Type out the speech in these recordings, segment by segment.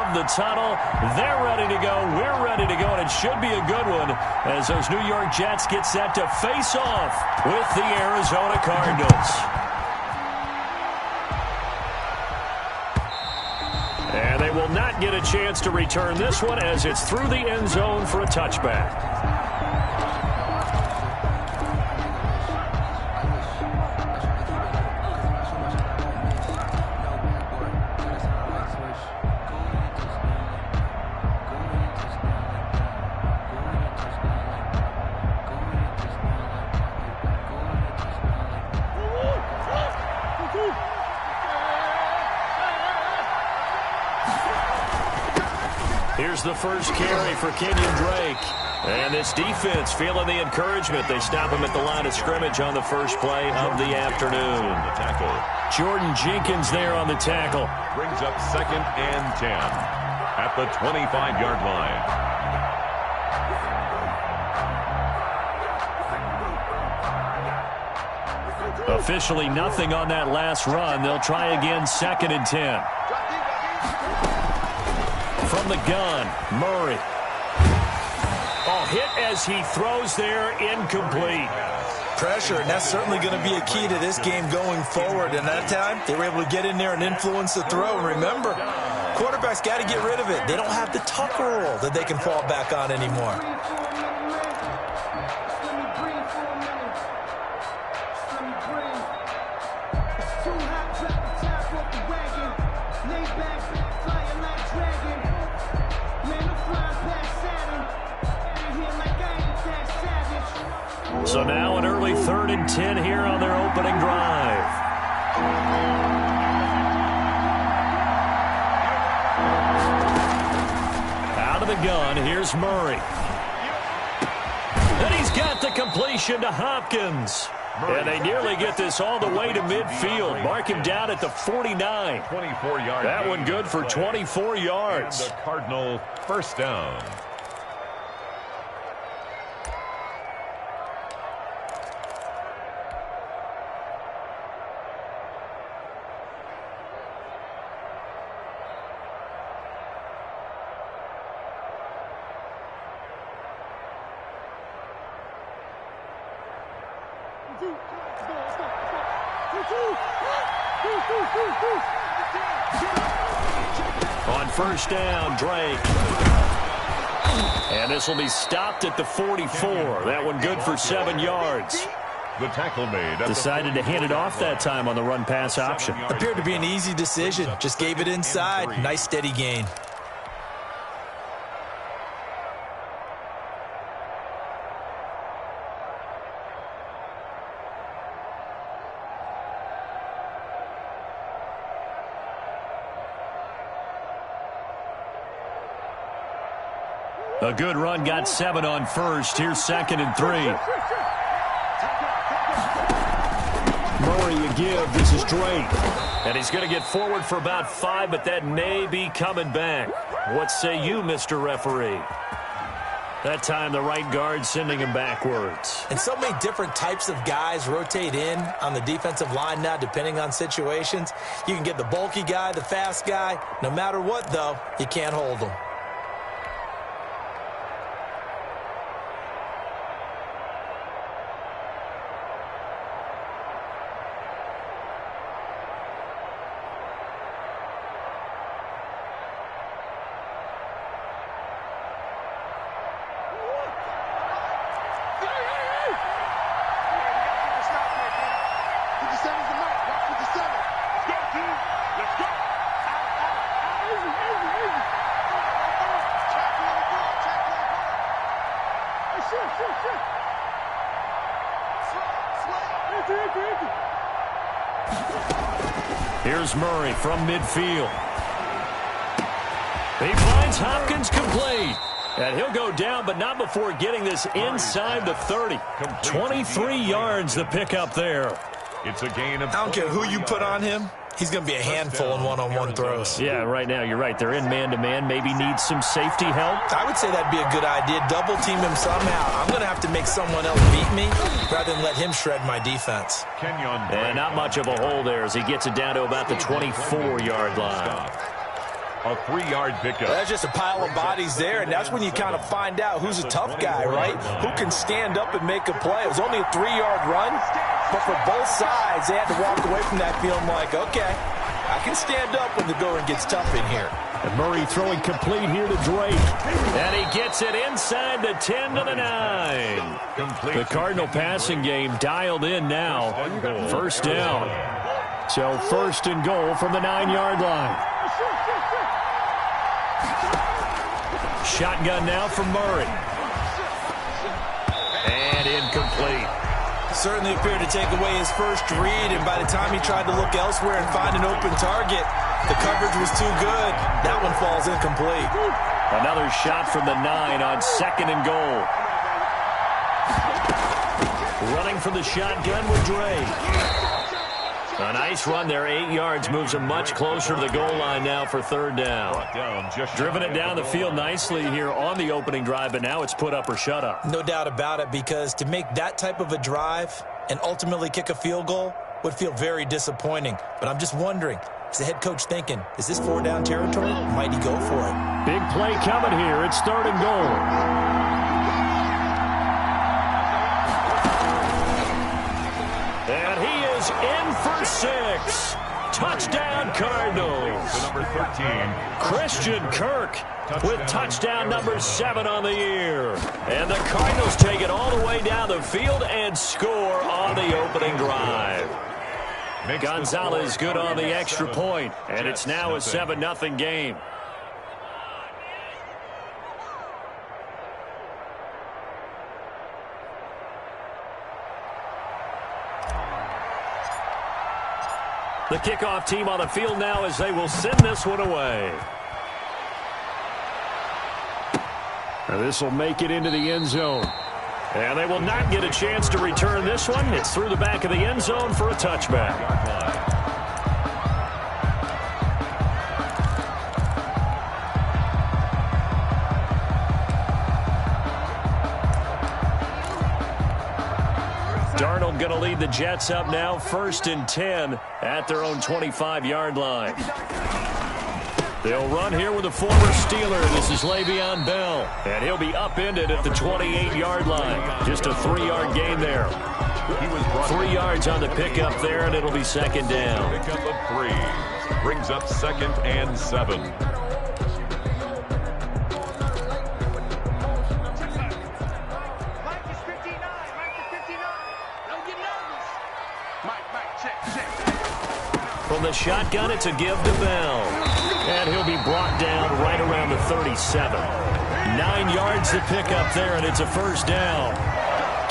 of the tunnel. They're ready to go. We're ready to go, and it should be a good one as those New York Jets get set to face off with the Arizona Cardinals. And they will not get a chance to return this one as it's through the end zone for a touchback. Here's the first carry for Kenyon Drake. And this defense feeling the encouragement. They stop him at the line of scrimmage on the first play of the afternoon. The tackle. Jordan Jenkins there on the tackle. Brings up 2nd and 10 at the 25-yard line. Officially nothing on that last run. They'll try again 2nd and 10. From the gun, Murray. Oh, hit as he throws there, incomplete. Pressure, and that's certainly going to be a key to this game going forward. And that time, they were able to get in there and influence the throw. And remember, quarterbacks got to get rid of it. They don't have the Tucker rule that they can fall back on anymore. So now an early 3rd and 10 here on their opening drive. Out of the gun, here's Murray. And he's got the completion to Hopkins. And they nearly get this all the way to midfield. Mark him down at the 49. 24-yard. That one good for 24 yards. And the Cardinal first down. On first down, Drake. And this will be stopped at the 44. That one good for 7 yards. The tackle made. Decided to hand it off that time on the run-pass option. Appeared to be an easy decision. Just gave it inside. Nice steady gain. A good run, got 7 on first. Here's 2nd and 3. Murray again. This is Drake. And he's going to get forward for about 5, but that may be coming back. What say you, Mr. Referee? That time the right guard sending him backwards. And so many different types of guys rotate in on the defensive line now, depending on situations. You can get the bulky guy, the fast guy. No matter what, though, you can't hold them. Here's Murray from midfield. He finds Hopkins complete. And he'll go down, but not before getting this inside the 30. 23 yards the pickup there. It's a gain of... I don't care who you put on him. He's going to be a handful in one-on-one throws. Yeah, right now, you're right. They're in man-to-man. Maybe needs some safety help. I would say that'd be a good idea. Double team him somehow. I'm going to have to make someone else beat me rather than let him shred my defense. And not much of a hole there as he gets it down to about the 24-yard line. A 3-yard pickup. That's just a pile of bodies there, and that's when you kind of find out who's a tough guy, right? Who can stand up and make a play. It was only a 3-yard run, but for both sides, they had to walk away from that feeling like, okay, I can stand up when the going gets tough in here. And Murray throwing complete here to Drake. And he gets it inside the 10 to the 9. The Cardinal passing game dialed in now. First down. So first and goal from the 9-yard line. Shotgun now from Murray. And incomplete. Certainly appeared to take away his first read, and by the time he tried to look elsewhere and find an open target, the coverage was too good. That one falls incomplete. Another shot from the 9 on second and goal. Running for the shotgun with Drake. A nice run there, 8 yards, moves him much closer to the goal line now for third down. Driven it down the field nicely here on the opening drive, but now it's put up or shut up. No doubt about it, because to make that type of a drive and ultimately kick a field goal would feel very disappointing. But I'm just wondering, is the head coach thinking, is this 4-down territory? Might he go for it? Big play coming here. It's third and goal. And he is in for 6. Touchdown, Cardinals. The number 13. Christian Kirk with touchdown number 7 on the year. And the Cardinals take it all the way down the field and score on the opening drive. Gonzalez good on the extra point, and it's now a 7-0 game. The kickoff team on the field now as they will send this one away. And this will make it into the end zone. And they will not get a chance to return this one. It's through the back of the end zone for a touchback. Darnold going to lead the Jets up now, 1st and 10 at their own 25-yard line. They'll run here with a former Steeler. This is Le'Veon Bell, and he'll be upended at the 28-yard line. Just a 3-yard gain there. 3 yards on the pickup there, and it'll be second down. Pickup of 3 brings up 2nd and 7. From the shotgun, it's a give to Bell. And he'll be brought down right around the 37. 9 yards to pick up there, and it's a first down.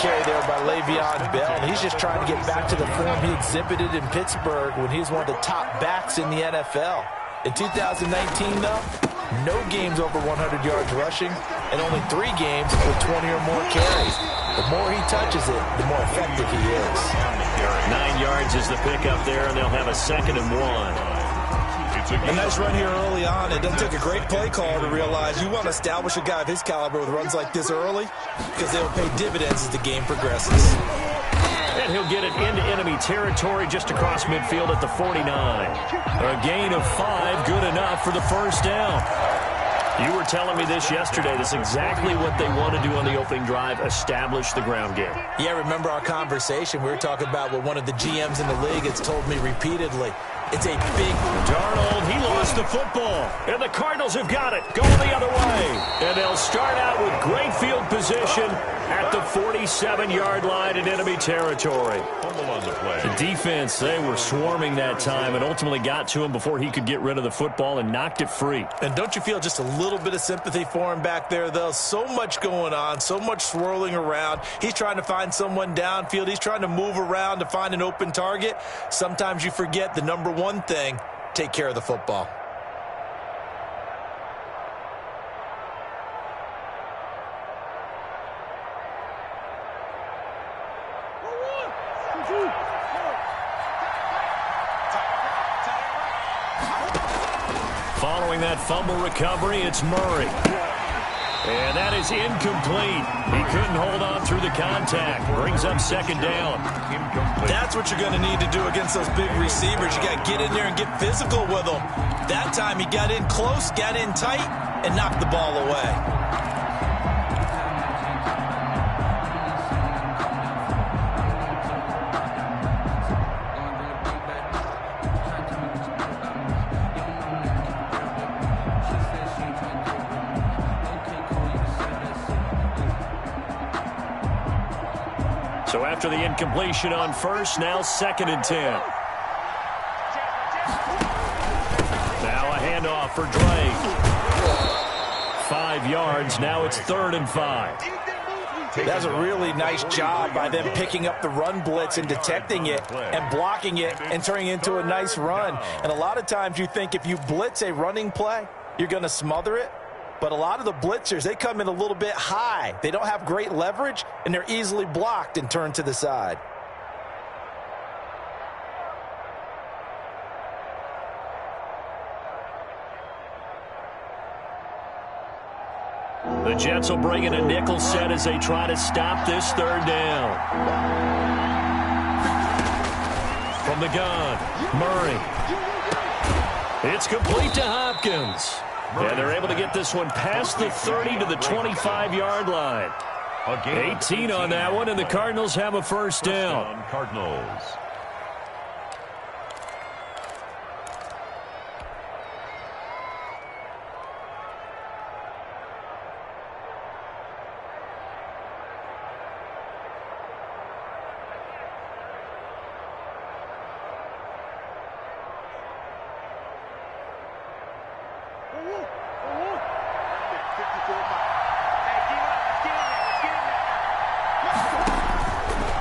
Carry there by Le'Veon Bell. He's just trying to get back to the form he exhibited in Pittsburgh when he was one of the top backs in the NFL. In 2019, though, no games over 100 yards rushing, and only 3 games with 20 or more carries. The more he touches it, the more effective he is. 9 yards is the pickup there, and they'll have a 2nd and 1. A nice run here early on. It doesn't take a great play call to realize you want to establish a guy of his caliber with runs like this early, because they'll pay dividends as the game progresses. And he'll get it into enemy territory just across midfield at the 49. A gain of 5, good enough for the first down. You were telling me this yesterday. That's exactly what they want to do on the opening drive, establish the ground game. Yeah, remember our conversation. We were talking about what one of the GMs in the league has told me repeatedly. It's a big... Darnold, he lost the football. And the Cardinals have got it, going the other way. And they'll start out with great field position at the 47-yard line in enemy territory. The defense, they were swarming that time and ultimately got to him before he could get rid of the football and knocked it free. And don't you feel just a little bit of sympathy for him back there, though? So much going on, so much swirling around. He's trying to find someone downfield. He's trying to move around to find an open target. Sometimes you forget the number one thing, take care of the football. Following that fumble recovery, it's Murray. And that is incomplete. He couldn't hold on through the contact. Brings up second down. That's what you're going to need to do against those big receivers. You got to get in there and get physical with them. That time he got in close, got in tight, and knocked the ball away. So after the incompletion on first, now 2nd and 10. Now a handoff for Drake. 5 yards. Now it's 3rd and 5. That's a really nice job by them picking up the run blitz and detecting it and blocking it and turning it into a nice run. And a lot of times you think if you blitz a running play, you're going to smother it. But a lot of the blitzers, they come in a little bit high. They don't have great leverage, and they're easily blocked and turned to the side. The Jets will bring in a nickel set as they try to stop this 3rd down. From the gun, Murray. It's complete to Hopkins. And they're able to get this one past the 30 to the 25-yard line. 18 on that one, and the Cardinals have a 1st down. Cardinals.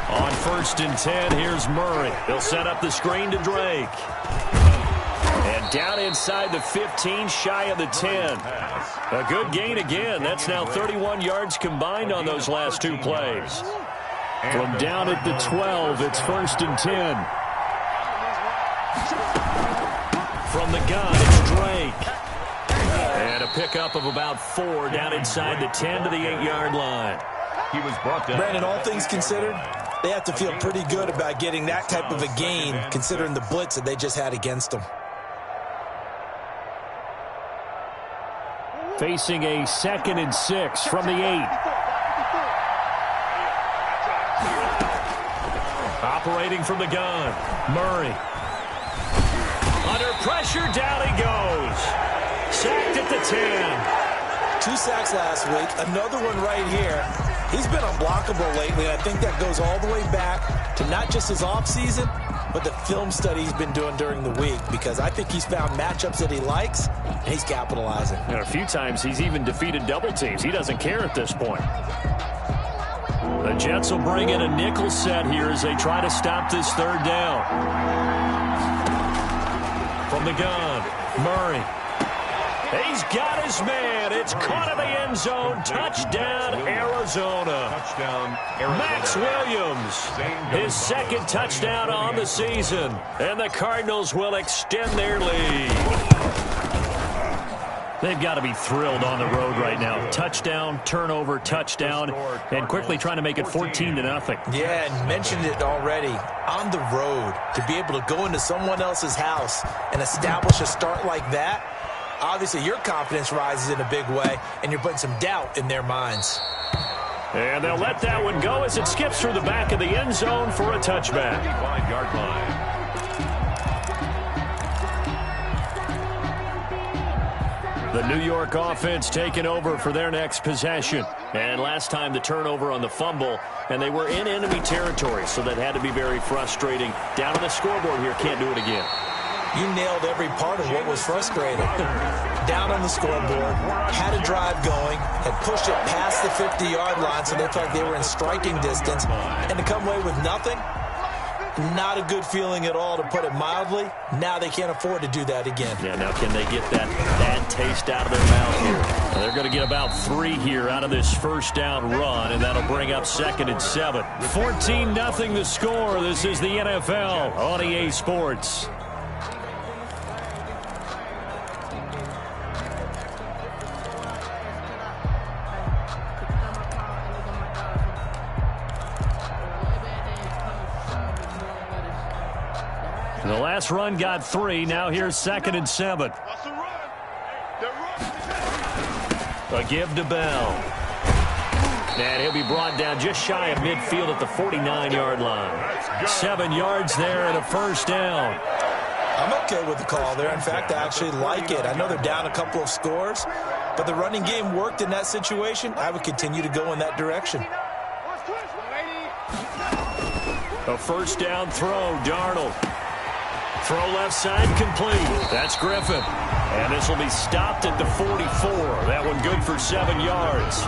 On 1st and 10, here's Murray. They'll set up the screen to Drake. And down inside the 15, shy of the 10. A good gain again. That's now 31 yards combined on those last 2 plays. From down at the 12, it's 1st and 10. From the gun, it's Drake. And a pickup of about 4 down inside the 10 to the 8-yard line. He was brought down. Brandon, all things considered, they have to feel pretty good about getting that type of a gain, considering the blitz that they just had against them. Facing a 2nd and 6 from the 8. Operating from the gun, Murray. Under pressure, down he goes. Sacked at the 10. 2 sacks last week, another one right here. He's been unblockable lately, and I think that goes all the way back to not just his offseason, but the film study he's been doing during the week, because I think he's found matchups that he likes, and he's capitalizing. And a few times he's even defeated double teams. He doesn't care at this point. The Jets will bring in a nickel set here as they try to stop this 3rd down. From the gun, Murray. He's got his man. It's caught in the end zone. Touchdown, Arizona. Touchdown, Arizona. Max Williams, his 2nd touchdown on the season. And the Cardinals will extend their lead. They've got to be thrilled on the road right now. Touchdown, turnover, touchdown, and quickly trying to make it 14-0. Yeah, and mentioned it already. On the road, to be able to go into someone else's house and establish a start like that, obviously your confidence rises in a big way, and you're putting some doubt in their minds. And they'll let that one go as it skips through the back of the end zone for a touchback. 5-yard line. The New York offense taking over for their next possession. And last time the turnover on the fumble, and they were in enemy territory, so that had to be very frustrating. Down on the scoreboard here, can't do it again. You nailed every part of what was frustrating. Down on the scoreboard, had a drive going, had pushed it past the 50-yard line, so they felt like they were in striking distance, and to come away with nothing, not a good feeling at all, to put it mildly. Now they can't afford to do that again. Yeah, now can they get that bad taste out of their mouth here? Well, they're going to get about 3 here out of this 1st down run, and that'll bring up 2nd and 7. 14-0 the score. This is the NFL on EA Sports. The last run got 3. Now here's 2nd and 7. A give to Bell. And he'll be brought down just shy of midfield at the 49-yard line. 7 yards there and a first down. I'm okay with the call there. In fact, I actually like it. I know they're down a couple of scores, but the running game worked in that situation. I would continue to go in that direction. A first down throw, Darnold. Throw left side complete. That's Griffin. And this will be stopped at the 44. That one good for 7 yards.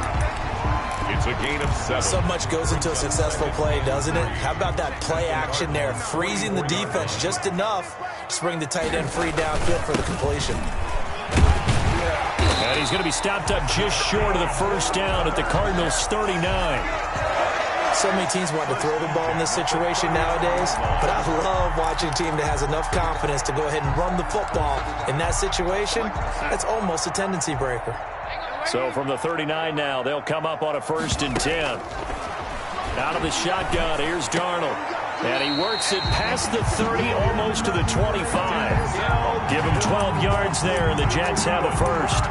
It's a gain of 7. So much goes into a successful play, doesn't it? How about that play action there, freezing the defense just enough to bring the tight end free downfield for the completion. And he's going to be stopped up just short of the first down at the Cardinals' 39. So many teams want to throw the ball in this situation nowadays, but I love watching a team that has enough confidence to go ahead and run the football. In that situation, that's almost a tendency breaker. So from the 39 now, they'll come up on a 1st and 10. Out of the shotgun, here's Darnold. And he works it past the 30, almost to the 25. Give him 12 yards there, and the Jets have a first.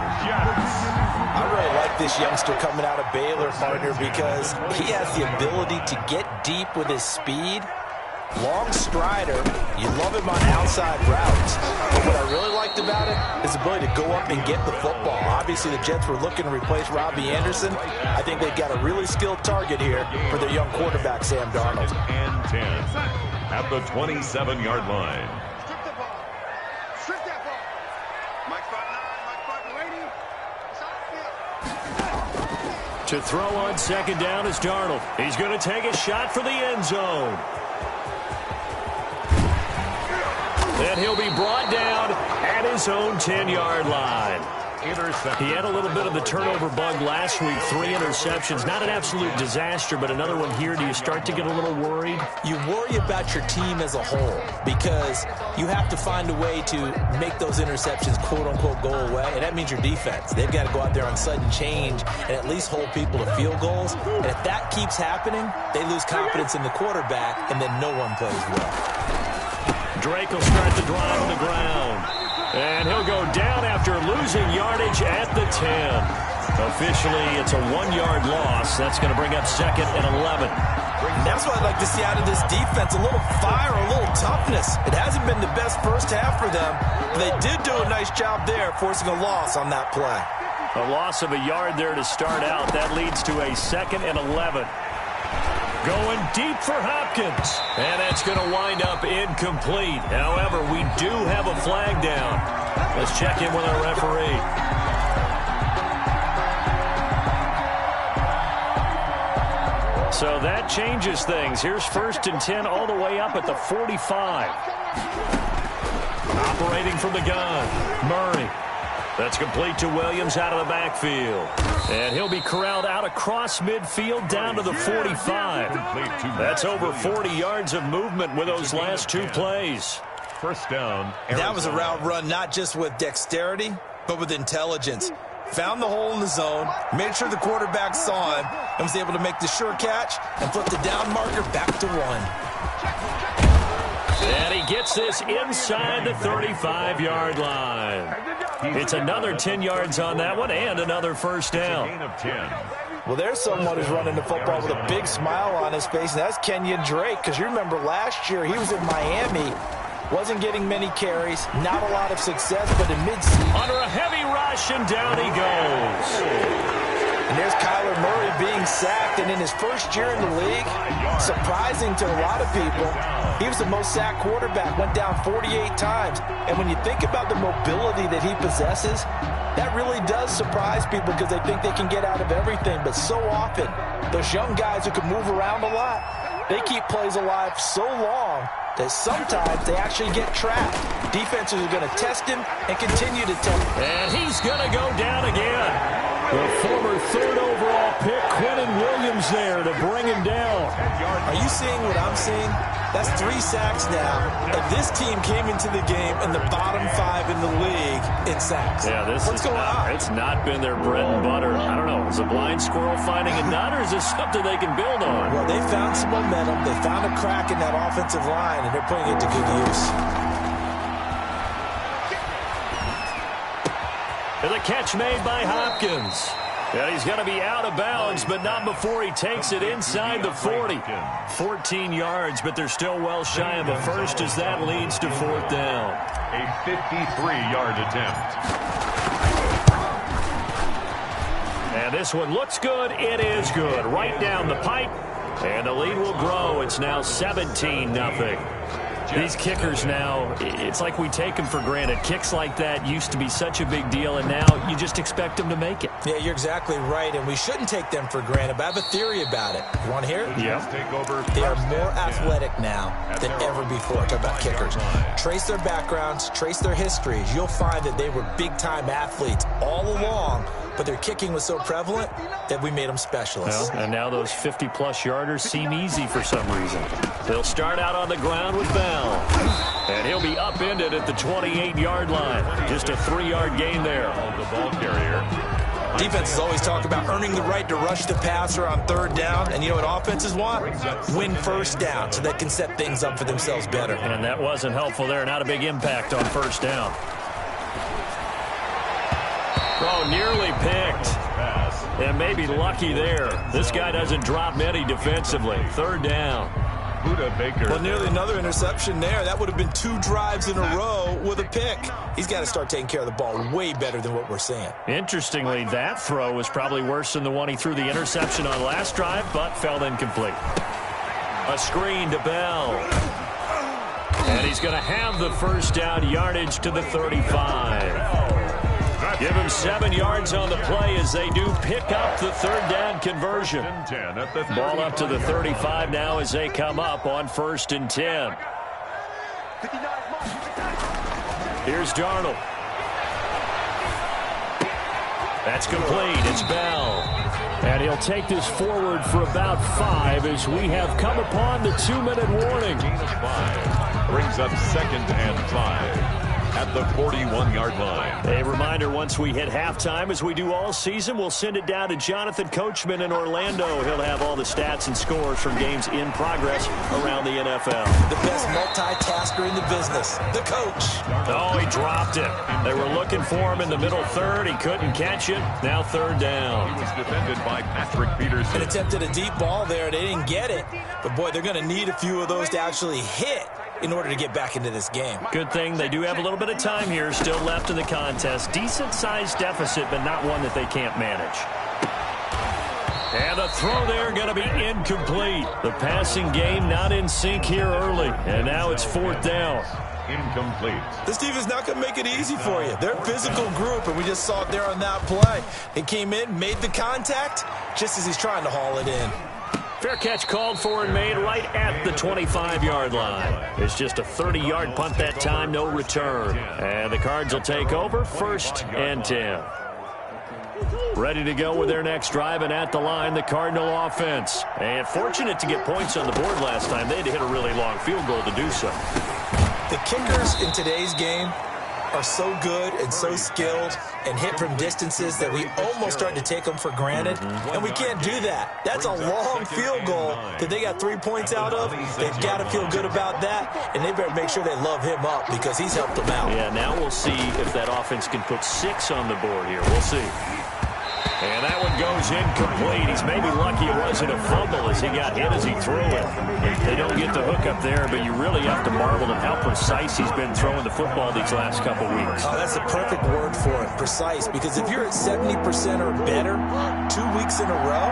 I really like this youngster coming out of Baylor, partner, because he has the ability to get deep with his speed. Long strider. You love him on outside routes. But what I really liked about it is the ability to go up and get the football. Obviously, the Jets were looking to replace Robbie Anderson. I think they've got a really skilled target here for their young quarterback, Sam Darnold. And 10 at the 27-yard line. Strip that ball. Mike spot 9, waiting. To throw on 2nd down is Darnold. He's going to take a shot for the end zone. And he'll be brought down at his own 10-yard line. He had a little bit of the turnover bug last week, 3 interceptions. Not an absolute disaster, but another one here. Do you start to get a little worried? You worry about your team as a whole because you have to find a way to make those interceptions, quote-unquote, go away, and that means your defense. They've got to go out there on sudden change and at least hold people to field goals. And if that keeps happening, they lose confidence in the quarterback, and then no one plays well. Drake will start the drive on the ground. And he'll go down after losing yardage at the 10. Officially, it's a 1-yard loss. That's going to bring up 2nd and 11. And that's what I'd like to see out of this defense, a little fire, a little toughness. It hasn't been the best first half for them, but they did do a nice job there, forcing a loss on that play. A loss of a yard there to start out. That leads to a 2nd and 11. Going deep for Hopkins. And that's going to wind up incomplete. However, we do have a flag down. Let's check in with our referee. So that changes things. Here's 1st and 10 all the way up at the 45. Operating from the gun, Murray. That's complete to Williams out of the backfield. And he'll be corralled out across midfield down to the 45. That's over 40 yards of movement with those last 2 plays. First down, Arizona. That was a route run not just with dexterity, but with intelligence. Found the hole in the zone, made sure the quarterback saw him, and was able to make the sure catch and flip the down marker back to 1. And he gets this inside the 35-yard line. It's another 10 yards on that one and another first down. Gain of 10. Well, there's someone who's running the football with a big smile on his face, and that's Kenyon Drake, because you remember last year he was in Miami, wasn't getting many carries, not a lot of success, but in mid-season. Under a heavy rush, and down he goes. And there's Kyler Murray being sacked, and in his first year in the league, surprising to a lot of people, he was the most sacked quarterback, went down 48 times. And when you think about the mobility that he possesses, that really does surprise people because they think they can get out of everything. But so often, those young guys who can move around a lot, they keep plays alive so long that sometimes they actually get trapped. Defenses are going to test him and continue to test him. And he's going to go down again. The former 3rd overall pick, Quentin Williams, there to bring him down. Are you you seeing what I'm seeing? That's 3 sacks now. And this team came into the game in the bottom 5 in the league in sacks. Yeah, What's going on? It's not been their bread and butter. I don't know. Is a blind squirrel finding a nut, or is this something they can build on? Well, they found some momentum. They found a crack in that offensive line, and they're putting it to good use. And the catch made by Hopkins. And he's going to be out of bounds, but not before he takes it inside the 40. 14 yards, but they're still well shy of a first as that leads to 4th down. A 53-yard attempt. And this one looks good. It is good. Right down the pipe. And the lead will grow. It's now 17-0. These kickers now, it's like we take them for granted. Kicks like that used to be such a big deal, and now you just expect them to make it. Yeah, you're exactly right, and we shouldn't take them for granted, but I have a theory about it. You want to hear it? Yeah. They are more athletic now than ever before. Talk about kickers. Trace their backgrounds, trace their histories. You'll find that they were big-time athletes all along, but their kicking was so prevalent that we made them specialists. Well, and now those 50-plus yarders seem easy for some reason. They'll start out on the ground with Bell. And he'll be upended at the 28-yard line. Just a 3-yard gain there. The ball carrier. Defenses always talk about earning the right to rush the passer on 3rd down. And you know what offenses want? Win 1st down so they can set things up for themselves better. And that wasn't helpful there. Not a big impact on 1st down. Oh, nearly picked. And maybe lucky there. This guy doesn't drop many defensively. 3rd down. Well, nearly another interception there. That would have been 2 drives in a row with a pick. He's got to start taking care of the ball way better than what we're seeing. Interestingly, that throw was probably worse than the one he threw the interception on last drive, but fell incomplete. A screen to Bell. And he's going to have the 1st down yardage to the 35. Give him 7 yards on the play as they do pick up the 3rd down conversion. Ball up to the 35 now as they come up on 1st and 10. Here's Darnold. That's complete. It's Bell. And he'll take this forward for about 5 as we have come upon the 2-minute warning. Brings up 2nd and 5. At the 41-yard line. A reminder, once we hit halftime, as we do all season, we'll send it down to Jonathan Coachman in Orlando. He'll have all the stats and scores from games in progress around the NFL. The best multitasker in the business, the coach. Oh, he dropped it. They were looking for him in the middle 3rd. He couldn't catch it. Now 3rd down. He was defended by Patrick Peterson. And attempted a deep ball there. They didn't get it. But, boy, they're going to need a few of those to actually hit in order to get back into this game. Good thing they do have a little bit of time here still left in the contest. Decent-sized deficit, but not one that they can't manage. And the throw there going to be incomplete. The passing game not in sync here early. And now it's 4th down. Incomplete. This defense is not going to make it easy for you. They're a physical group, and we just saw it there on that play. He came in, made the contact, just as he's trying to haul it in. Fair catch called for and made right at the 25-yard line. It's just a 30-yard punt that time, no return. And the Cards will take over 1st and 10. Ready to go with their next drive, and at the line, the Cardinal offense. And fortunate to get points on the board last time. They had to hit a really long field goal to do so. The kickers in today's game are so good and so skilled and hit from distances that we almost start to take them for granted, and we can't do that. That's a long field goal that they got 3 points out of. They've got to feel good about that, and they better make sure they love him up because he's helped them out. Yeah, now we'll see if that offense can put 6 on the board here. We'll see. And that one goes incomplete. He's maybe lucky it wasn't a fumble as he got hit as he threw it. They don't get the hook up there, but you really have to marvel at how precise he's been throwing the football these last couple weeks. Oh, that's the perfect word for it, precise, because if you're at 70% or better 2 weeks in a row,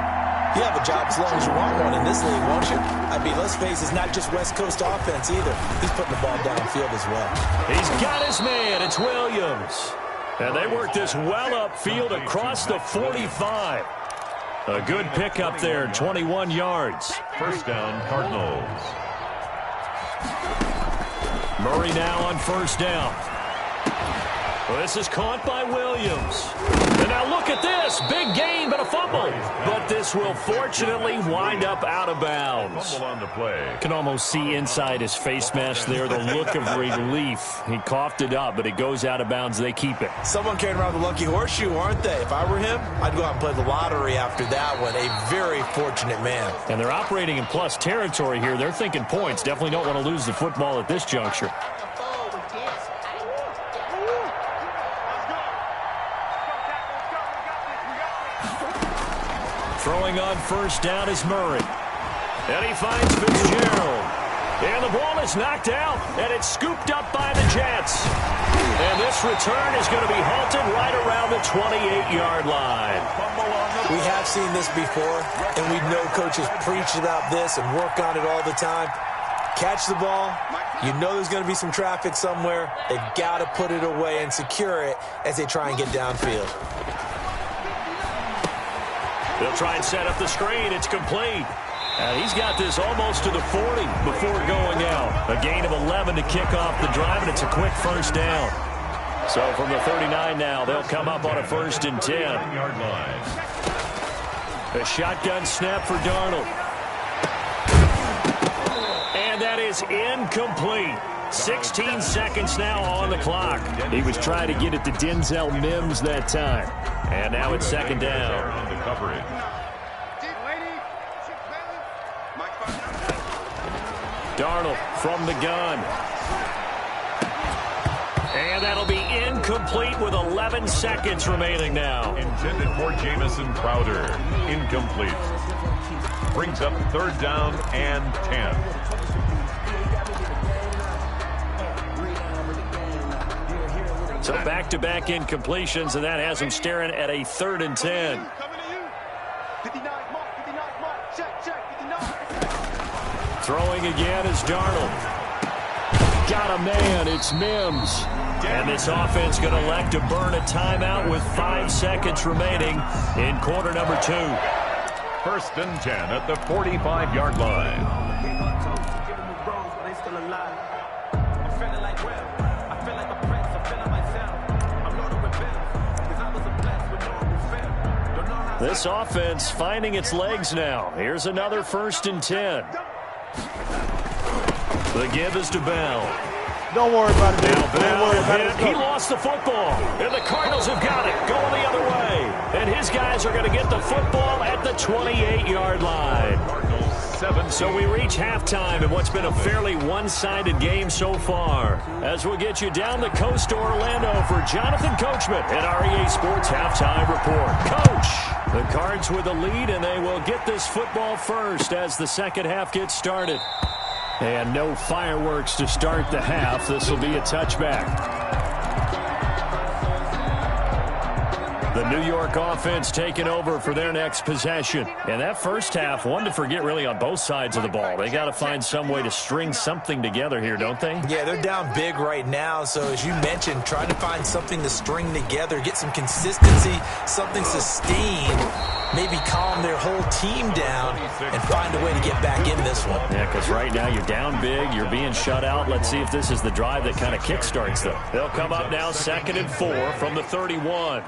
you have a job as long as you want one in this league, won't you? I mean, let's face it, it's not just West Coast offense either. He's putting the ball downfield as well. He's got his man. It's Williams. And they work this well upfield across the 45. A good pickup there, 21 yards. 1st down, Cardinals. Murray now on 1st down. Well, this is caught by Williams. And now look at at this. Big gain, but a fumble. But this will fortunately wind up out of bounds. Fumble on the play. Can almost see inside his face mask there the look of relief. He coughed it up, but it goes out of bounds. They keep it. Someone carrying around the lucky horseshoe, aren't they? If I were him, I'd go out and play the lottery after that one. A very fortunate man. And they're operating in plus territory here. They're thinking points. Definitely don't want to lose the football at this juncture. Throwing on first down is Murray. And he finds Fitzgerald. And the ball is knocked out, and it's scooped up by the Jets. And this return is going to be halted right around the 28-yard line. We have seen this before, and we know coaches preach about this and work on it all the time. Catch the ball. You know there's going to be some traffic somewhere. They've got to put it away and secure it as they try and get downfield. They'll try and set up the screen. It's complete. He's got this almost to the 40 before going out. A gain of 11 to kick off the drive, and it's a quick first down. So from the 39 now, they'll come up on a 1st and 10. A shotgun snap for Darnold. And that is incomplete. 16 seconds now on the clock. He was trying to get it to Denzel Mims that time. And now it's 2nd down. On the coverage. Darnold from the gun. And that'll be incomplete with 11 seconds remaining now. Intended for Jamison Crowder. Incomplete. Brings up 3rd down and 10. So back-to-back incompletions, and that has him staring at a 3rd and 10. Throwing again is Darnold. Got a man, it's Mims. And this offense going to elect to burn a timeout with 5 seconds remaining in quarter number 2. 1st and 10 at the 45-yard line. This offense finding its legs now. Here's another 1st and 10. The give is to Bell. Don't worry about it, Now Don't worry about Bell, it. he lost the football. And the Cardinals have got it, going the other way. And his guys are going to get the football at the 28-yard line. So we reach halftime in what's been a fairly one-sided game so far. As we'll get you down the coast to Orlando for Jonathan Coachman at REA Sports Halftime Report. Coach, the Cards with the lead, and they will get this football first as the second half gets started. And no fireworks to start the half. This will be a touchback. The New York offense taking over for their next possession. And that first half, one to forget really on both sides of the ball. They got to find some way to string something together here, don't they? Yeah, they're down big right now. So as you mentioned, trying to find something to string together, get some consistency, something sustained, maybe calm their whole team down and find a way to get back in this one. Yeah, because right now you're down big, you're being shut out. Let's see if this is the drive that kind of kickstarts them. They'll come up now 2nd and 4 from the 31.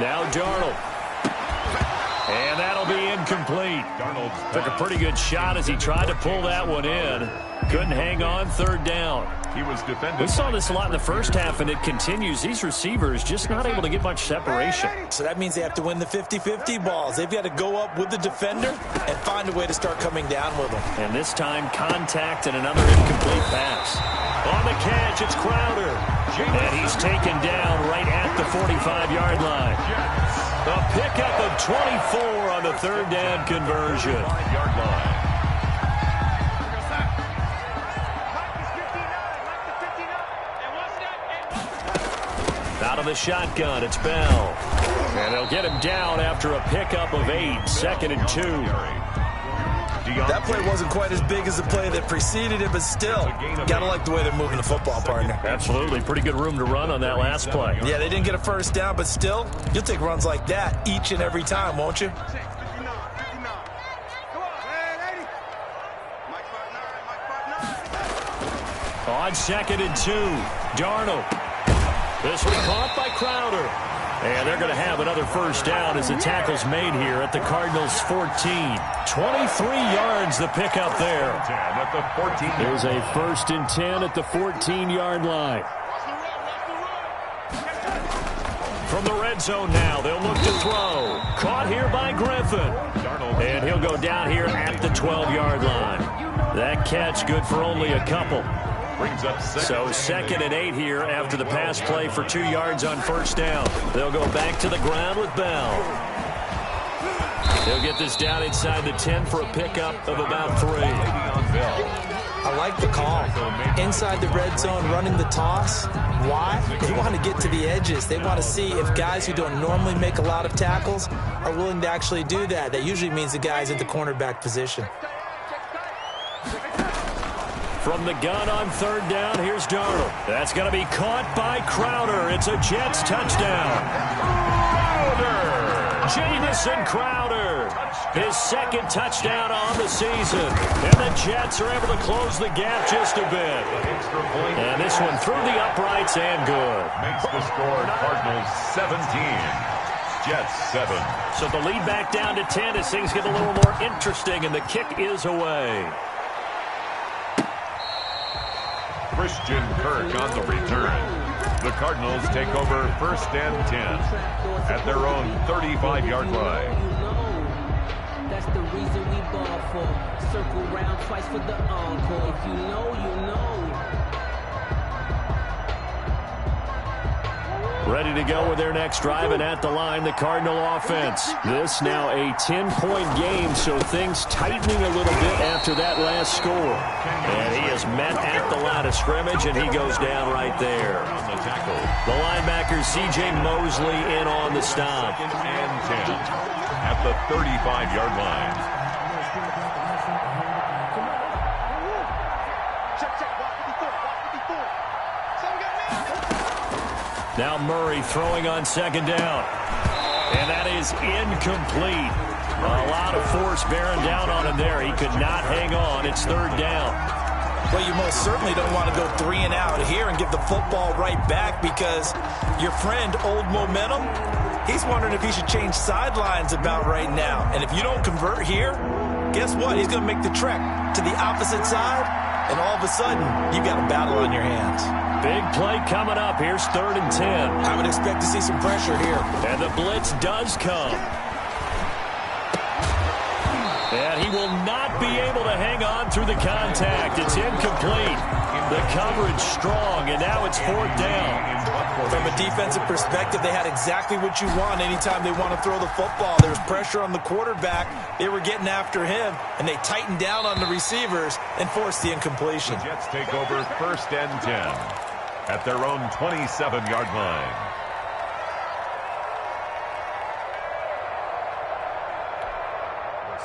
Now Darnold. And that'll be incomplete. Darnold took a pretty good shot as he tried to pull that one in. Couldn't hang on, 3rd down. He was defended. We saw this a lot in the first half, and it continues. These receivers just not able to get much separation. So that means they have to win the 50-50 balls. They've got to go up with the defender and find a way to start coming down with them. And this time, contact and another incomplete pass. On the catch, it's Crowder. And he's taken down right at the 45-yard line. A pickup of 24 on the 3rd down conversion. 5-yard line. Out of the shotgun, it's Bell. And they'll get him down after a pickup of 8, 2nd and 2. That play wasn't quite as big as the play that preceded it, but still, got to like the way they're moving the football, partner. Absolutely. Pretty good room to run on that last play. Yeah, they didn't get a first down, but still, you'll take runs like that each and every time, won't you? On 2nd and 2, Darnold. This one caught by Crowder. And they're going to have another first down as the tackle's made here at the Cardinals' 14. 23 yards the pickup there. There's a 1st and 10 at the 14-yard line. From the red zone now, they'll look to throw. Caught here by Griffin. And he'll go down here at the 12-yard line. That catch good for only a couple. So 2nd and 8 here after the pass play for 2 yards on first down. They'll go back to the ground with Bell. He'll get this down inside the 10 for a pickup of about 3. I like the call. Inside the red zone, running the toss. Why? They want to get to the edges. They want to see if guys who don't normally make a lot of tackles are willing to actually do that. That usually means the guys at the cornerback position. From the gun on 3rd down, here's Darnold. That's going to be caught by Crowder. It's a Jets touchdown. Jamison Crowder, his 2nd touchdown on the season. And the Jets are able to close the gap just a bit. And this one through the uprights and good. Makes the score Cardinals 17. Jets 7. So the lead back down to 10 as things get a little more interesting, and the kick is away. Christian Kirk on the return. The Cardinals take over 1st and 10 at their own 35-yard line. That's the reason we ball for. Circle round twice for the encore. If you know, you know. Ready to go with their next drive, and at the line, the Cardinal offense. This now a 10-point game, so things tightening a little bit after that last score. And he is met at the line of scrimmage, and he goes down right there. The linebacker, C.J. Mosley, in on the stop. 2nd and 10 at the 35-yard line. Now Murray throwing on 2nd down. And that is incomplete. A lot of force bearing down on him there. He could not hang on. It's 3rd down. Well, you most certainly don't want to go 3 and out here and give the football right back, because your friend, Old Momentum, he's wondering if he should change sidelines about right now. And if you don't convert here, guess what? He's going to make the trek to the opposite side, and all of a sudden, you've got a battle on your hands. Big play coming up. Here's 3rd and 10. I would expect to see some pressure here. And the blitz does come. And he will not be able to hang on through the contact. It's incomplete. The coverage strong, and now it's 4th down. From a defensive perspective, they had exactly what you want anytime they want to throw the football. There was pressure on the quarterback. They were getting after him, and they tightened down on the receivers and forced the incompletion. The Jets take over 1st and 10 at their own 27-yard line.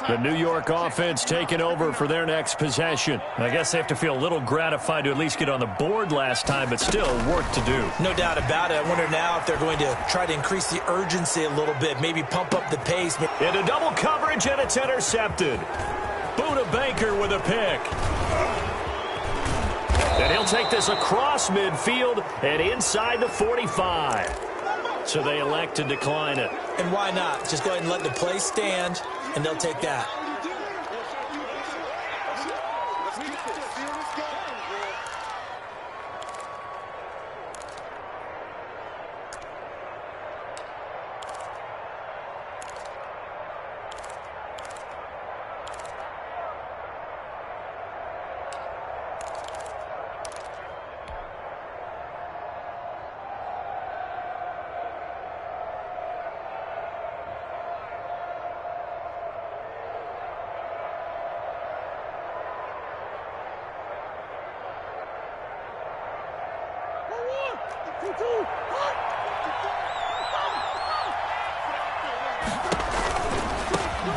The New York offense taking over for their next possession. I guess they have to feel a little gratified to at least get on the board last time, but still work to do. No doubt about it. I wonder now if they're going to try to increase the urgency a little bit, maybe pump up the pace. Into double coverage, and it's intercepted. Buda Baker with a pick. And he'll take this across midfield and inside the 45. So they elect to decline it. And why not? Just go ahead and let the play stand, and they'll take that.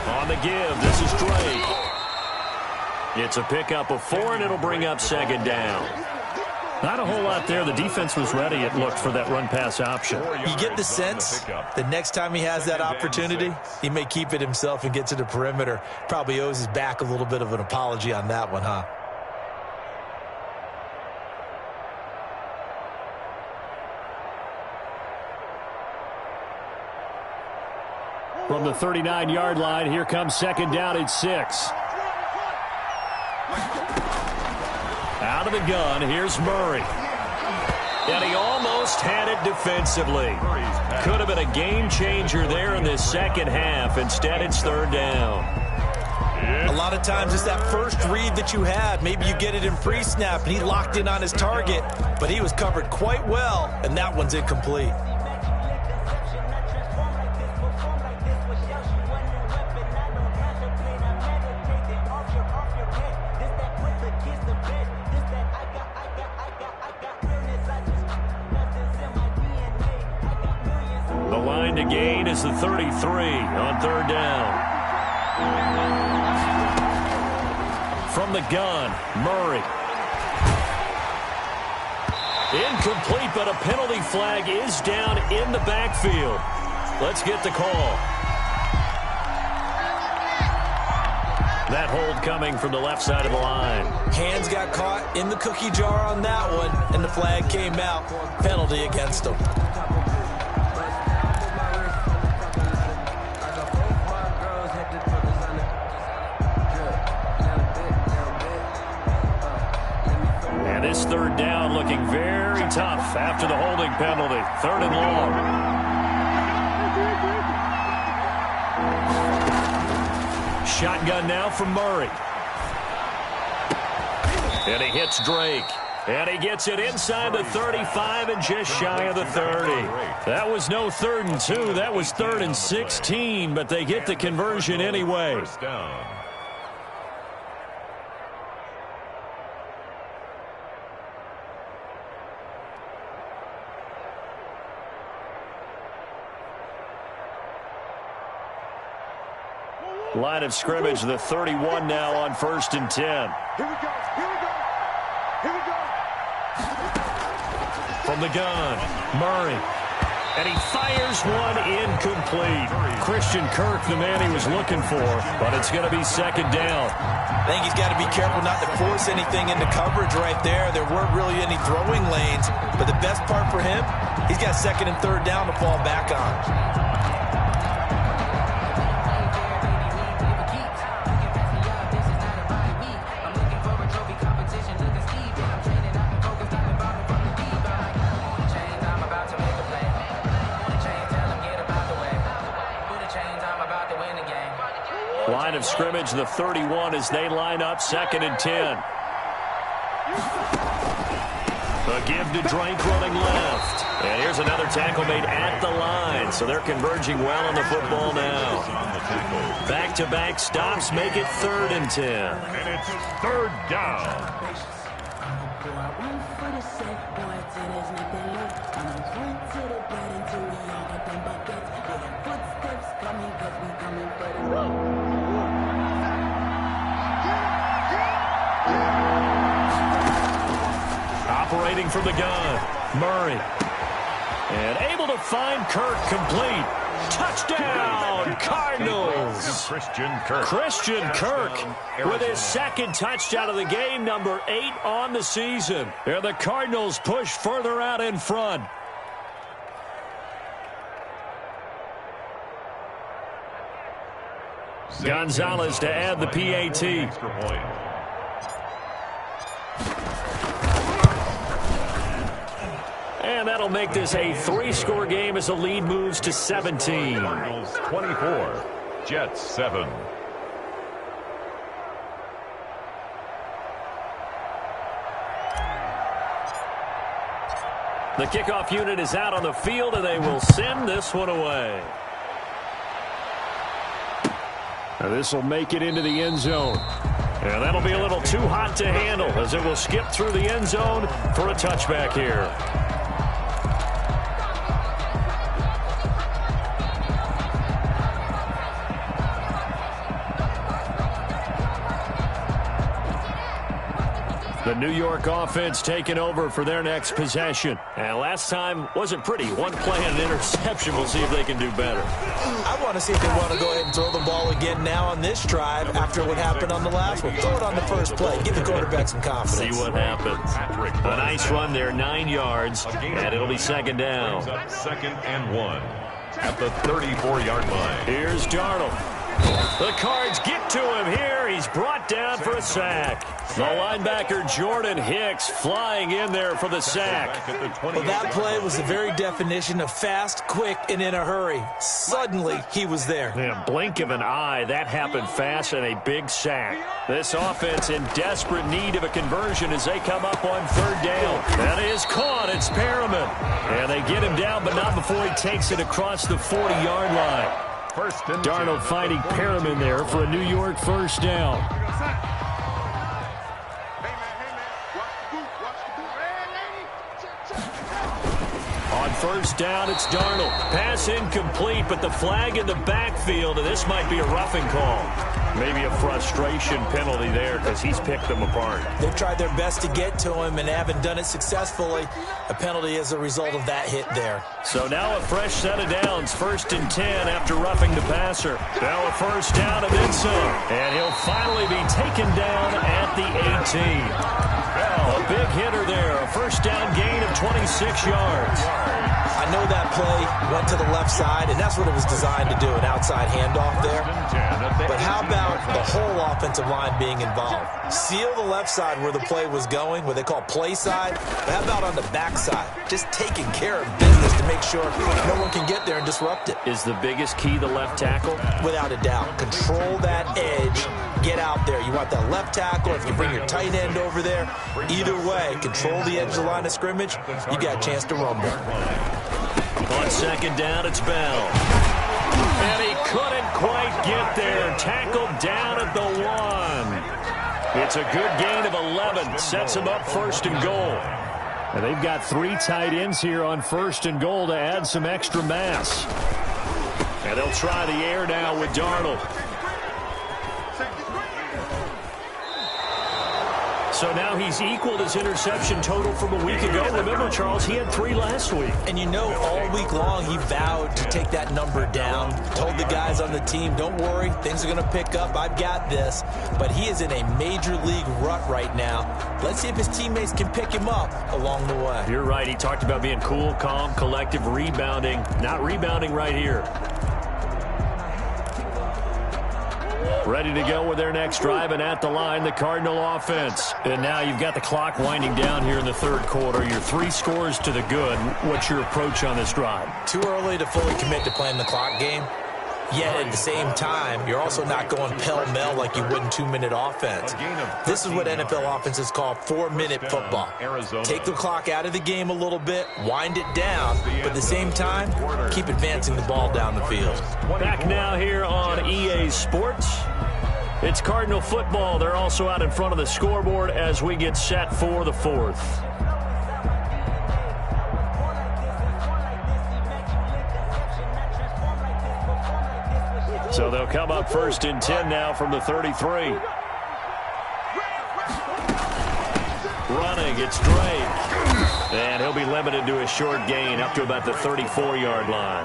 On the give, this is Drake. It's a pickup of 4, and it'll bring up 2nd down. Not a whole lot there. The defense was ready, it looked, for that run-pass option. You get the sense the next time he has that opportunity, he may keep it himself and get to the perimeter. Probably owes his back a little bit of an apology on that one, huh? From the 39-yard line, here comes second down at 6. Out of the gun, here's Murray. And he almost had it defensively. Could have been a game changer there in this second half. Instead, it's third down. A lot of times it's that first read that you had. Maybe you get it in pre-snap, and he locked in on his target, but he was covered quite well, and that one's incomplete. The line to gain is the 33 on third down. From the gun, Murray. Incomplete, but a penalty flag is down in the backfield. Let's get the call. That hold coming from the left side of the line. Hands got caught in the cookie jar on that one, and the flag came out. Penalty against him. This third down looking very tough after the holding penalty. Third and long. Shotgun now from Murray. And he hits Drake. And he gets it inside the 35 and just shy of the 30. That was no 3rd and 2. That was 3rd and 16, but they get the conversion anyway. First down. Line of scrimmage, the 31 now on 1st and 10. Here we go. Here we go. Here we go. From the gun, Murray. And he fires one incomplete. Christian Kirk, the man he was looking for, but it's going to be second down. I think he's got to be careful not to force anything into coverage right there. There weren't really any throwing lanes, but the best part for him, he's got 2nd and 3rd down to fall back on. Line of scrimmage, the 31 as they line up 2nd and 10. A give to Drake running left. And here's another tackle made at the line. So they're converging well on the football now. Back-to-back stops make it 3rd and 10. And it's 3rd down. Operating from the gun, Murray. And able to find Kirk complete. Touchdown, Cardinals. Christian Kirk with his 2nd touchdown of the game, number 8 on the season. And the Cardinals push further out in front. Gonzalez to add the PAT. And that'll make this a 3-score game as the lead moves to 17. Cardinals 24, Jets 7. The kickoff unit is out on the field, and they will send this one away. Now this will make it into the end zone. And that'll be a little too hot to handle as it will skip through the end zone for a touchback here. The New York offense taking over for their next possession. And last time wasn't pretty. One play and an interception. We'll see if they can do better. I want to see if they want to go ahead and throw the ball again now on this drive after what happened on the last one. Throw it on the first play. Give the quarterback some confidence. See what happens. A nice run there, 9 yards, and it'll be 2nd down. 2nd and 1. at the 34-yard line. Here's Darnold. The Cards get to him here. He's brought down for a sack. The linebacker Jordan Hicks flying in there for the sack. Well, that play was the very definition of fast, quick, and in a hurry. Suddenly, he was there. In a blink of an eye, that happened fast and a big sack. This offense in desperate need of a conversion as they come up on third down. That is caught. It's Perriman. And they get him down, but not before he takes it across the 40-yard line. Darnold finding Perriman there for a New York first down. On first down, it's Darnold. Pass incomplete, but the flag in the backfield, and this might be a roughing call. Maybe a frustration penalty there because he's picked them apart. They've tried their best to get to him and haven't done it successfully. A penalty as a result of that hit there. So now a fresh set of downs. 1st and 10 after roughing the passer. Now a first down and then some. And he'll finally be taken down at the 18. A big hitter there. A first down gain of 26 yards. I know that play went to the left side, and that's what it was designed to do, an outside handoff there. But how about the whole offensive line being involved? Seal the left side where the play was going, what they call play side. But how about on the back side? Just taking care of business to make sure no one can get there and disrupt it. Is the biggest key the left tackle? Without a doubt. Control that edge. Get out there. You want that left tackle. If you bring your tight end over there, either way, control the edge of the line of scrimmage, you got a chance to rumble. On second down, it's Bell. And he couldn't quite get there. Tackled down at the 1. It's a good gain of 11. Sets him up 1st and goal. And they've got 3 tight ends here on 1st and goal to add some extra mass. And they'll try the air now with Darnold. So now he's equaled his interception total from a week ago. Remember, Charles, he had 3 last week. And you know, all week long he vowed to take that number down. Told the guys on the team, don't worry, things are going to pick up. I've got this. But he is in a major league rut right now. Let's see if his teammates can pick him up along the way. You're right. He talked about being cool, calm, collective, rebounding. Not rebounding right here. Ready to go with their next drive, and at the line, the Cardinal offense. And now you've got the clock winding down here in the 3rd quarter. Your 3 scores to the good. What's your approach on this drive? Too early to fully commit to playing the clock game. Yet at the same time, you're also not going pell-mell like you would in 2-minute offense. This is what NFL offenses call 4-minute football. Take the clock out of the game a little bit, wind it down, but at the same time, keep advancing the ball down the field. Back now here on EA Sports. It's Cardinal football. They're also out in front of the scoreboard as we get set for the 4th. So they'll come up 1st and 10 now from the 33. Running, it's Drake. And he'll be limited to a short gain up to about the 34-yard line.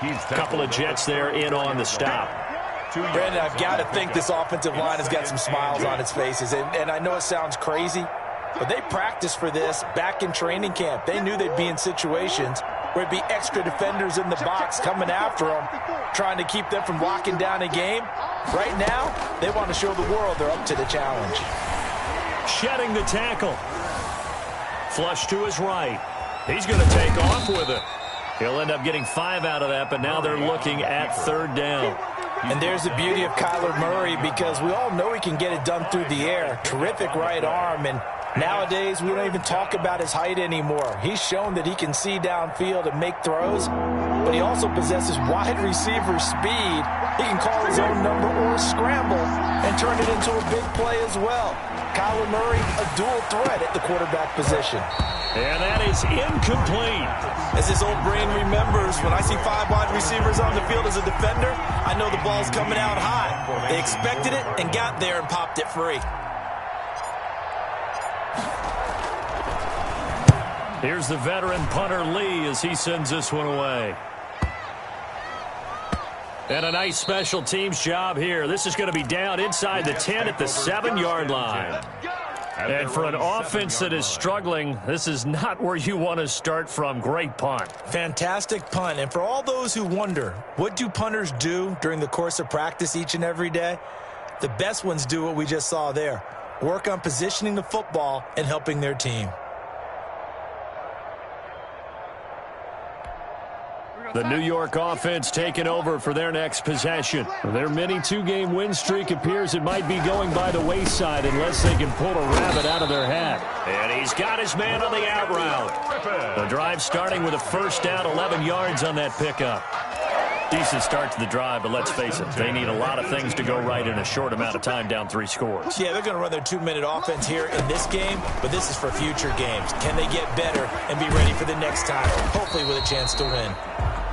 A couple of Jets there in on the stop. Brandon, I've got to think this offensive line has got some smiles on its faces. And I know it sounds crazy, but they practiced for this back in training camp. They knew they'd be in situations where it'd be extra defenders in the box coming after them, trying to keep them from locking down a game. Right now, they want to show the world they're up to the challenge. Shedding the tackle. Flush to his right. He's going to take off with it. He'll end up getting 5 out of that, but now they're looking at 3rd down. And there's the beauty of Kyler Murray, because we all know he can get it done through the air. Terrific right arm, and nowadays we don't even talk about his height anymore. He's shown that he can see downfield and make throws, but he also possesses wide receiver speed. He can call his own number or scramble and turn it into a big play as well. Kyler Murray, a dual threat at the quarterback position. And that is incomplete. As this old brain remembers, when I see 5 wide receivers on the field as a defender, I know the ball's coming out high. They expected it and got there and popped it free. Here's the veteran punter Lee as he sends this one away. And a nice special teams job here. This is going to be down inside the 10 at the 7-yard line. And for an offense that is struggling, this is not where you want to start from. Great punt. Fantastic punt. And for all those who wonder, what do punters do during the course of practice each and every day? The best ones do what we just saw there. Work on positioning the football and helping their team. The New York offense taking over for their next possession. Their mini two-game win streak appears it might be going by the wayside unless they can pull a rabbit out of their hat. And he's got his man on the out route. The drive starting with a first down, 11 yards on that pickup. Decent start to the drive, but let's face it, they need a lot of things to go right in a short amount of time, down 3 scores. Yeah, they're going to run their 2-minute offense here in this game, but this is for future games. Can they get better and be ready for the next time, hopefully with a chance to win?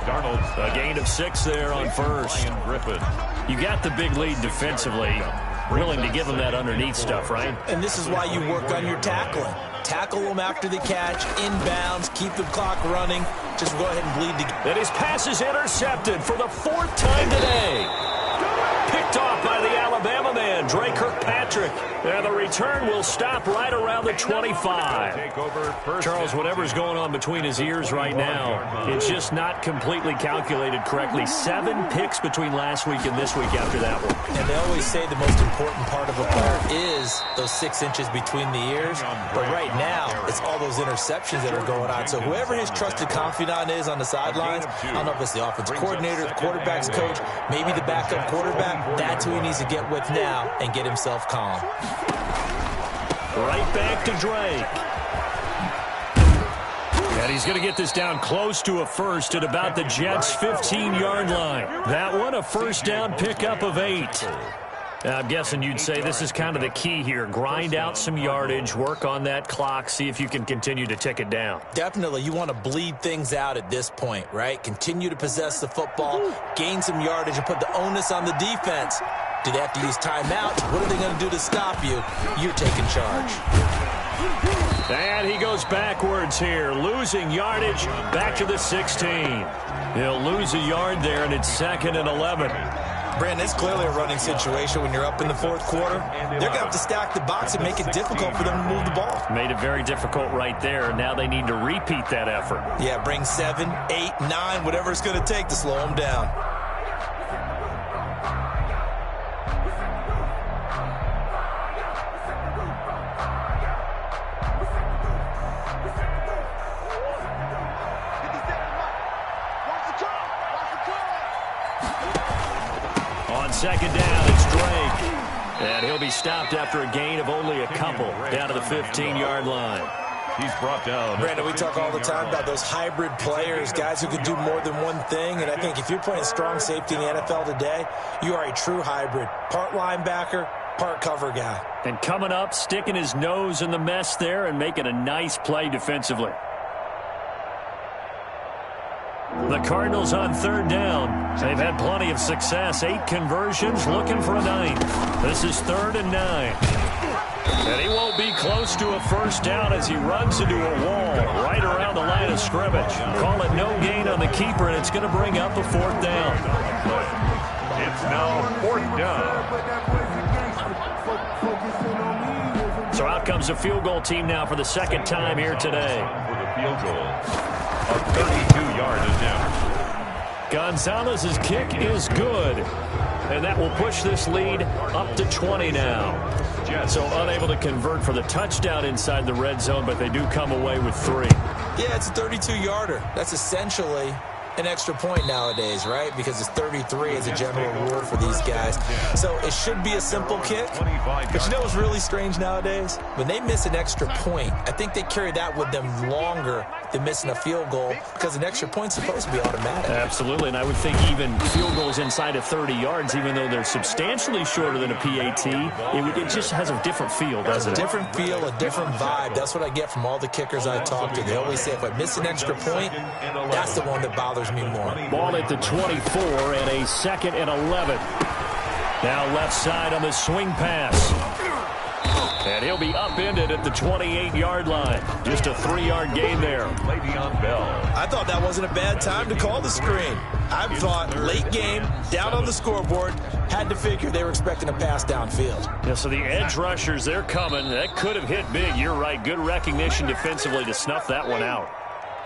Darnold. A gain of 6 there on first. You got the big lead defensively. Willing to give them that underneath stuff, right? And this is why you work on your tackling. Tackle them after the catch, inbounds, keep the clock running. Just go ahead and bleed together. And his pass is intercepted for the 4th time today. Picked off by the Alabama man, Dre Kirkpatrick. And the return will stop right around the 25. Charles, whatever's going on between his ears right now, it's just not completely calculated correctly. 7 picks between last week and this week after that one. And they always say the most important part of a player is those 6 inches between the ears. But right now, it's all those interceptions that are going on. So whoever his trusted confidant is on the sidelines, I don't know if it's the offensive coordinator, the quarterback's coach, maybe the backup quarterback, that's who he needs to get with now and get himself calm. Right back to Drake. And he's going to get this down close to a first at about the Jets' 15-yard line. That one, a first down pickup of 8. I'm guessing you'd say this is kind of the key here. Grind out some yardage, work on that clock, see if you can continue to tick it down. Definitely. You want to bleed things out at this point, right? Continue to possess the football, gain some yardage, and put the onus on the defense. Do they have to use timeouts? What are they going to do to stop you? You're taking charge. And he goes backwards here, losing yardage back to the 16. He'll lose a yard there, and it's 2nd and 11. Brandon, it's clearly a running situation when you're up in the 4th quarter. They're going to have to stack the box and make it difficult for them to move the ball. Made it very difficult right there. Now they need to repeat that effort. Yeah, bring 7, 8, 9, whatever it's going to take to slow them down. On 2nd down, it's Drake. And he'll be stopped after a gain of only a couple down to the 15-yard line. He's brought down. Brandon, we talk all the time about those hybrid players, guys who can do more than one thing. And I think if you're playing strong safety in the NFL today, you are a true hybrid. Part linebacker, part cover guy. And coming up, sticking his nose in the mess there and making a nice play defensively. The Cardinals on 3rd down. They've had plenty of success. 8 conversions, looking for a 9th. This is 3rd and 9. And he won't be close to a first down as he runs into a wall right around the line of scrimmage. Call it no gain on the keeper, and it's going to bring up a 4th down. It's now 4th down. So out comes the field goal team now for the 2nd time here today. For the field goal. A 32-yard attempt. Gonzalez's kick is good. And that will push this lead up to 20 now. So unable to convert for the touchdown inside the red zone, but they do come away with 3. Yeah, it's a 32-yarder. That's essentially an extra point nowadays, right? Because it's 33 as a general rule for these guys. So it should be a simple kick. But you know what's really strange nowadays? When they miss an extra point, I think they carry that with them longer than missing a field goal because an extra point's supposed to be automatic. Absolutely, and I would think even field goals inside of 30 yards, even though they're substantially shorter than a PAT, it just has a different feel, doesn't it? A different feel, a different vibe. That's what I get from all the kickers I talk to. They always say if I miss an extra point, that's the one that bothers me more. Ball at the 24 and a 2nd and 11. Now left side on the swing pass. And he'll be upended at the 28-yard line. Just a 3-yard gain there. LayJohn Bell. I thought that wasn't a bad time to call the screen. I thought late game, down on the scoreboard, had to figure they were expecting a pass downfield. Yeah, so the edge rushers, they're coming. That could have hit big. You're right. Good recognition defensively to snuff that one out.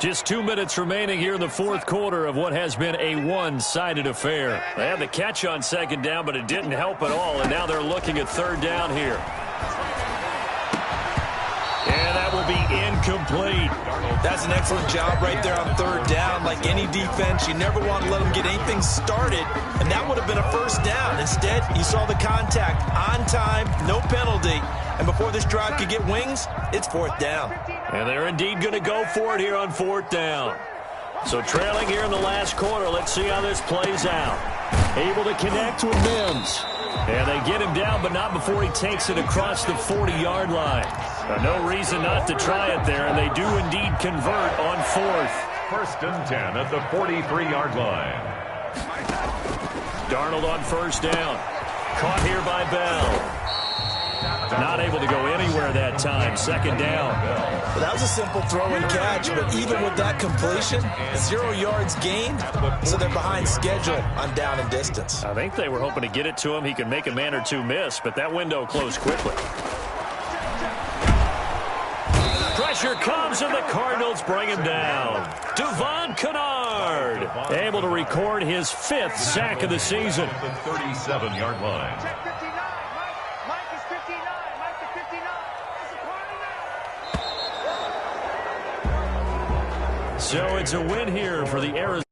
Just 2 minutes remaining here in the fourth quarter of what has been a one-sided affair. They had the catch on second down, but it didn't help at all, and now they're looking at third down here. And that will be incomplete. That's an excellent job right there on third down. Like any defense, you never want to let them get anything started, and that would have been a first down. Instead, you saw the contact on time, no penalty, and before this drive could get wings, it's fourth down. And they're indeed going to go for it here on fourth down. So trailing here in the last quarter, let's see how this plays out. Able to connect with Mims. And they get him down, but not before he takes it across the 40-yard line. No reason not to try it there, and they do indeed convert on fourth. First and 10 at the 43-yard line. Darnold on first down. Caught here by Bell. Not able to go anywhere that time. Second down. Well, that was a simple throw and catch, but even with that completion, 0 yards gained, so they're behind schedule on down and distance. I think they were hoping to get it to him. He could make a man or two miss, but that window closed quickly. Pressure comes, and the Cardinals bring him down. Devon Kennard able to record his 5th sack of the season. The 37-yard line. So it's a win here for the Arizona.